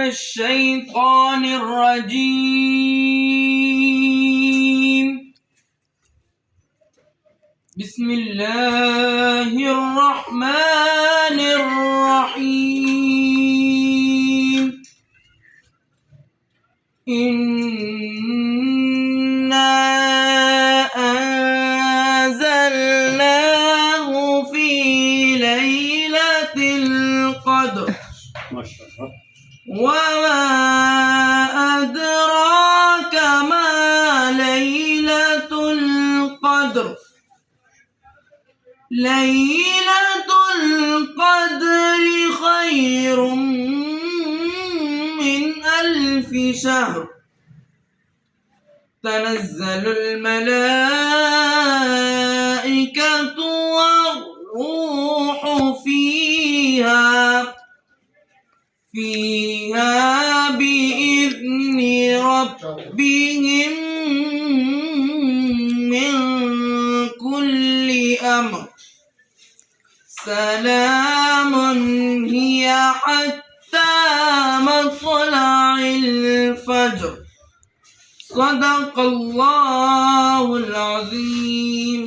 الشيطان الرجيم. بسم الله الرحمن الرحيم. إنا أنزلناه في ليلة القدر وما أدراك ما ليلة القدر. ليلة القدر خير من 1000 شهر. تنزل الملائكة والروح فيها بإذن ربهم من كل أمر. سلام هي حتى مطلع الفجر. صدق الله العظيم.